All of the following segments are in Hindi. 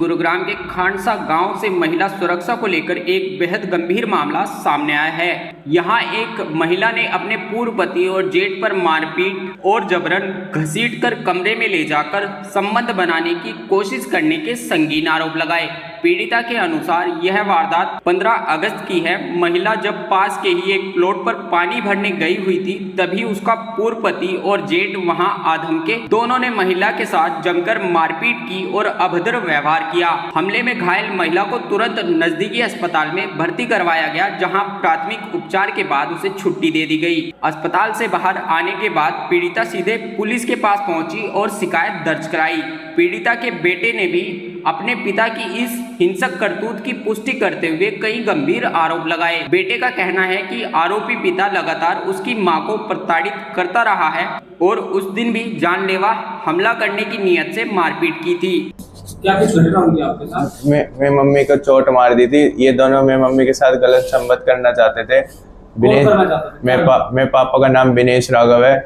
गुरुग्राम के खांडसा गांव से महिला सुरक्षा को लेकर एक बेहद गंभीर मामला सामने आया है। यहां एक महिला ने अपने पूर्व पति और जेठ पर मारपीट और जबरन घसीटकर कमरे में ले जाकर संबंध बनाने की कोशिश करने के संगीन आरोप लगाए। पीड़िता के अनुसार यह वारदात 15 अगस्त की है। महिला जब पास के ही एक प्लॉट पर पानी भरने गई हुई थी, तभी उसका पूर्व पति और जेठ वहां आधम के दोनों ने महिला के साथ जमकर मारपीट की और अभद्र व्यवहार किया। हमले में घायल महिला को तुरंत नजदीकी अस्पताल में भर्ती करवाया गया, जहां प्राथमिक उपचार के बाद उसे छुट्टी दे दी गई। अस्पताल से बाहर आने के बाद पीड़िता सीधे पुलिस के पास पहुंची और शिकायत दर्ज कराई। पीड़िता के बेटे ने भी अपने पिता की इस हिंसक करतूत की पुष्टि करते हुए कई गंभीर आरोप लगाए। बेटे का कहना है कि आरोपी पिता लगातार उसकी मां को प्रताड़ित करता रहा है और उस दिन भी जानलेवा हमला करने की नीयत से मारपीट की थी। क्या कुछ घटना हुई आपके साथ? मैं मम्मी को चोट मार दी थी। ये दोनों मैं मम्मी के साथ गलत संबंध करना चाहते थे। मेरे पापा का नाम विनेश राघव है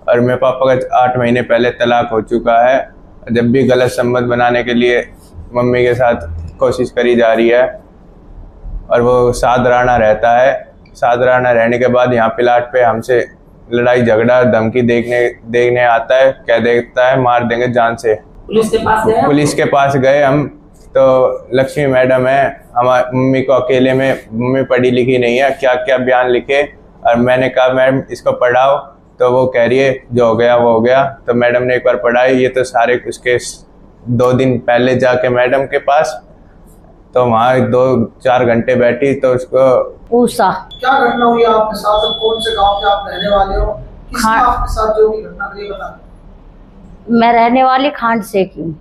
और मेरे पापा का 8 महीने पहले तलाक हो चुका है। जब भी गलत संबंध बनाने के लिए मम्मी के साथ कोशिश करी जा रही है और वो साधराना रहता है। साधराना रहने के बाद यहाँ प्लाट पे हमसे लड़ाई झगड़ा धमकी देखने आता है, कह देता है मार देंगे जान से। पुलिस के पास गए हम तो लक्ष्मी मैडम है, हमारी मम्मी को अकेले में, मम्मी पढ़ी लिखी नहीं है, क्या क्या बयान लिखे। और मैंने कहा मैडम इसको पढ़ाओ, तो वो कह रही है जो हो गया वो हो गया। तो मैडम ने एक बार पढ़ाई। ये तो सारे उसके 2 दिन पहले जाके मैडम के पास, तो वहाँ 2-4 घंटे बैठी तो उसको पूछा क्या घटना हुई आपके साथ, कौन से गांव के आप रहने वाले हो, किसने आपके साथ जो भी घटना हुई बता। मैं रहने वाली खांड से की हूँ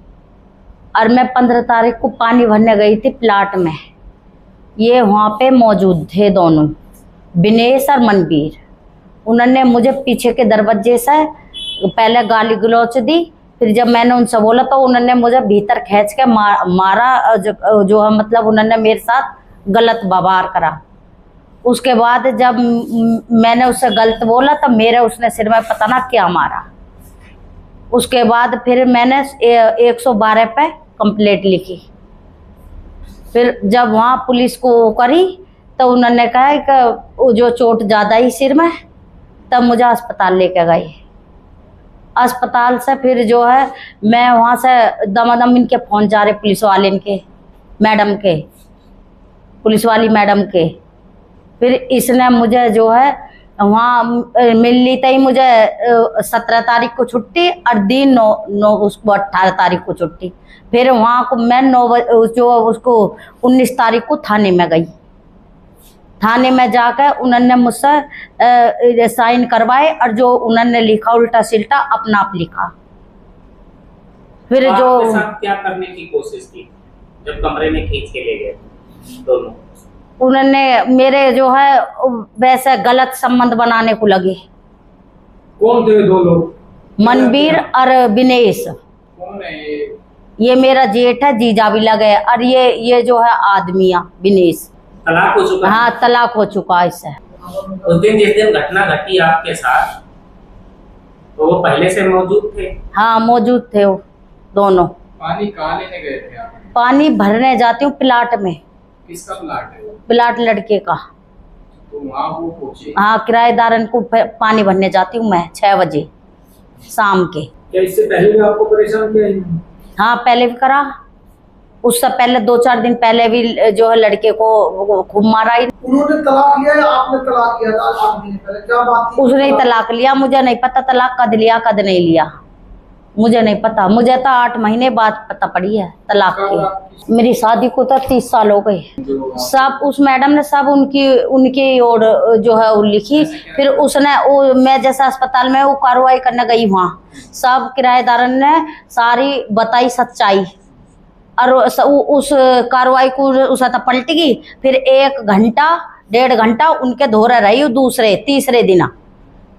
और मैं 15 तारीख को पानी भरने गई थी प्लाट में। ये वहाँ पे मौजूद थे दोनों, विनेश और मनवीर। उन्होंने मुझे पीछे के दरवाजे से पहले गाली गलौच दी, फिर जब मैंने उनसे बोला तो उन्होंने मुझे भीतर खींच के मारा जो है, मतलब उन्होंने मेरे साथ गलत व्यवहार करा। उसके बाद जब मैंने उससे गलत बोला तो मेरे उसने सिर में पता ना क्या मारा। उसके बाद फिर मैंने 112 पे कंप्लेंट लिखी। फिर जब वहाँ पुलिस को करी तो उन्होंने कहा कि जो चोट ज़्यादा ही सिर में, तब मुझे अस्पताल लेके गए। अस्पताल से फिर जो है मैं वहाँ से दमादम इनके फ़ोन जा रहे पुलिस वाले, इनके मैडम के, पुलिस वाली मैडम के। फिर इसने मुझे जो है वहाँ मिल ली थी, मुझे 17 तारीख को छुट्टी और दिन 18 तारीख को छुट्टी। फिर वहाँ को मैं 19 तारीख को थाने में गई। थाने में जाकर उन्होंने मुझसे साइन करवाए और जो उन्होंने लिखा उल्टा सिल्टा अपना आप लिखा। फिर तो जो आपके साथ क्या करने की कोशिश की जब कमरे में खींच के ले गए दोनों? उन्होंने मेरे जो है वैसे गलत संबंध बनाने को लगे। कौन थे 2 लोग? मनवीर और विनेश। कौन है ये मेरा जेठ है, जीजा भी लगे। और ये जो है आदमिया विनेश, तलाक हो चुका? हाँ तलाक हो चुका है इससे। उस दिन जिस दिन घटना घटी आपके साथ, तो वो पहले से मौजूद थे? हाँ मौजूद थे वो दोनों। पानी कहाँ लेने गए थे आप? पानी भरने जाती हूँ प्लाट में। किसका प्लाट है? प्लाट लड़के का। तो वहाँ वो पहुंचे? हाँ किराएदारन को पानी भरने जाती हूँ मैं 6 बजे शाम के। क्या इससे पहले भी आपको परेशान किया? हाँ पहले भी करा। उससे पहले 2-4 दिन पहले भी जो है लड़के को खूब मारा। उन्होंने तलाक लिया या आपने तलाक किया था 8 महीने पहले? क्या बात थी? उसने ही तलाक लिया, मुझे नहीं पता तलाक कद लिया कद नहीं लिया, मुझे नहीं पता। मुझे तो 8 महीने बाद पता पड़ी है तलाक की। मेरी शादी को तो 30 साल हो गए। सब उस मैडम ने सब उनकी ओर जो है वो लिखी। फिर उसने मैं जैसा अस्पताल में वो कार्रवाई करने गई, वहाँ सब किराएदारन ने सारी बताई सच्चाई और उस कार्रवाई को उसे तो पलट गई। फिर 1-1.5 घंटा उनके धोरे रही दूसरे तीसरे दिन।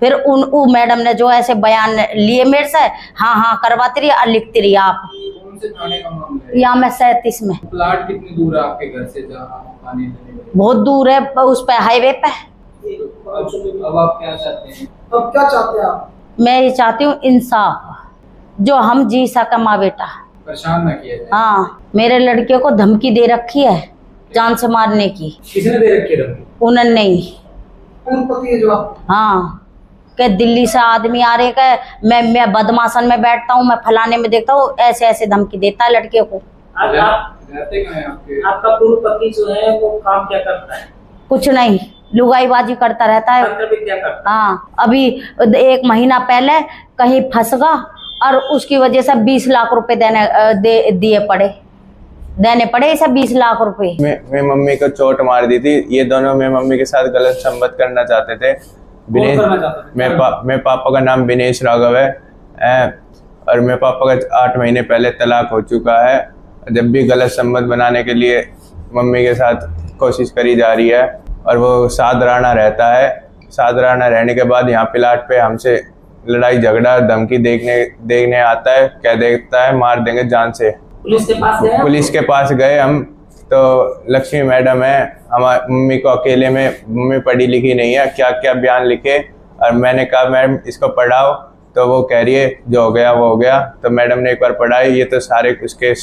फिर वो मैडम ने जो ऐसे बयान लिए मेरे से, हाँ करवाती रही और लिखती रही। आप कौन से थाने का मामला है? यहाँ मैं 37 में। प्लाट कितनी दूर है आपके घर से जहाँ पानी लेने गए? बहुत दूर है, उस पे हाईवे पे। अब आप क्या चाहते हैं? अब क्या चाहते हैं आप? मैं ये चाहती हूँ इंसाफ, जो हम जी सके माँ बेटा। परेशान ना किया जाए। हाँ, मेरे लड़के को धमकी दे रखी है जान से मारने की। किसने दे रखी है धमकी? उन्होंने नहीं। पूर्व पति है जो आप? हाँ, के दिल्ली से आदमी आ रहे के मैं बदमाशन में बैठता हूँ, मैं फलाने में देखता हूँ, ऐसे ऐसे धमकी देता है लड़के को। आप रहते कहाँ हैं आपके? आपका पूर्व पति जो है वो काम क्या करता है? कुछ नहीं, लुगाईबाजी करता रहता है। तंत्र विद्या करता हाँ, अभी 1 महीना पहले कहीं फंस गया और उसकी वजह से 20 लाख रुपए देने पड़े इसे 20 लाख रुपए। मैं मम्मी को चोट मार दी थी। ये दोनों मैं मम्मी के साथ गलत संबंध करना चाहते थे। कौन करना चाहता था? मेरे पापा का नाम विनेश राघव है और मेरे पापा का 8 महीने पहले तलाक हो चुका है। जब भी गलत संबंध बनाने के लिए मम्मी के साथ कोशिश करी जा रही है और वो सादराना रहता है। सादराना रहने के बाद यहाँ प्लाट पे हमसे लड़ाई झगड़ा धमकी देखने आता है, कह देता है मार देंगे जान से। पुलिस के पास गए? पुलिस के पास गए हम तो लक्ष्मी मैडम है हमारी मम्मी को अकेले में, मम्मी पढ़ी लिखी नहीं है, क्या क्या बयान लिखे। और मैंने कहा मैडम इसको पढ़ाओ, तो वो कह रही है जो हो गया वो हो गया। तो मैडम ने एक बार पढ़ाई, ये तो सारे उसके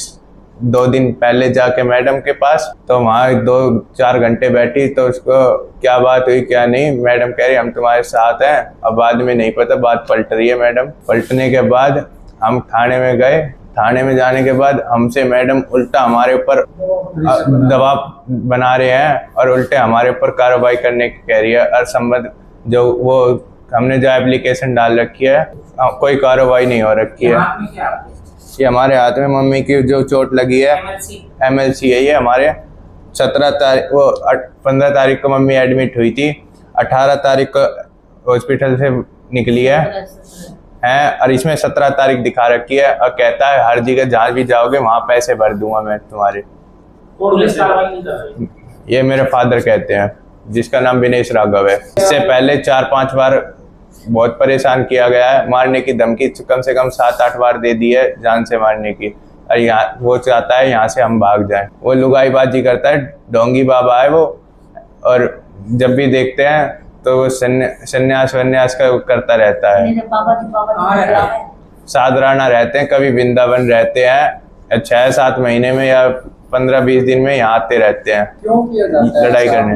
2 दिन पहले जाके मैडम के पास, तो वहाँ 2-4 घंटे बैठी, तो उसको क्या बात हुई क्या नहीं, मैडम कह रही हम तुम्हारे साथ हैं। अब बाद में नहीं पता, बात पलट रही है मैडम। पलटने के बाद हम थाने में गए। थाने में जाने के बाद हमसे मैडम उल्टा हमारे ऊपर दबाव बना रहे हैं और उल्टे हमारे ऊपर कार्रवाई करने की कह रही है। और संबंध जो वो हमने जो एप्लीकेशन डाल रखी है कोई कार्रवाई नहीं हो रखी है। हाथ में क्या आपके? ये हमारे हाथ में मम्मी की जो चोट लगी है MLC है। ये हमारे 15 तारीख को मम्मी एडमिट हुई थी, 18 तारीख को हॉस्पिटल से निकली है और इसमें 17 तारीख दिखा रखी है और कहता है हर जगह जहाँ भी जाओगे वहाँ पैसे भर दूंगा मैं तुम्हारे। पुलिस कार्रवाई नहीं कर रही? ये मेरे फादर कहते हैं, जिसका नाम विनेश राघव है। इससे पहले 4-5 बार बहुत परेशान किया गया है, मारने की धमकी कम से कम 7-8 बार दे दी है, जान से मारने की। और यहाँ वो चाहता है यहाँ से हम भाग जाएं। वो लुगाईबाजी करता है, ढोंगी बाबा है वो। और जब भी देखते हैं तो वो सन्यास का करता रहता है। सादराना रहते हैं, कभी वृंदावन रहते हैं, 6-7 महीने में या 15-20 दिन में यहाँ आते रहते हैं। क्यों किया जाता है लड़ाई करने।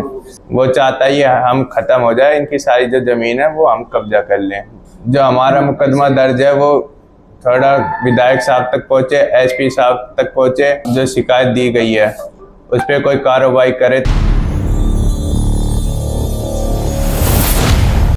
वो चाहता है ये हम खत्म हो जाए, इनकी सारी जो जमीन है वो हम कब्जा कर लें। जो हमारा मुकदमा दर्ज है वो थोड़ा विधायक साहब तक पहुँचे, SP साहब तक पहुँचे। जो शिकायत दी गई है उस पर कोई कार्रवाई करे।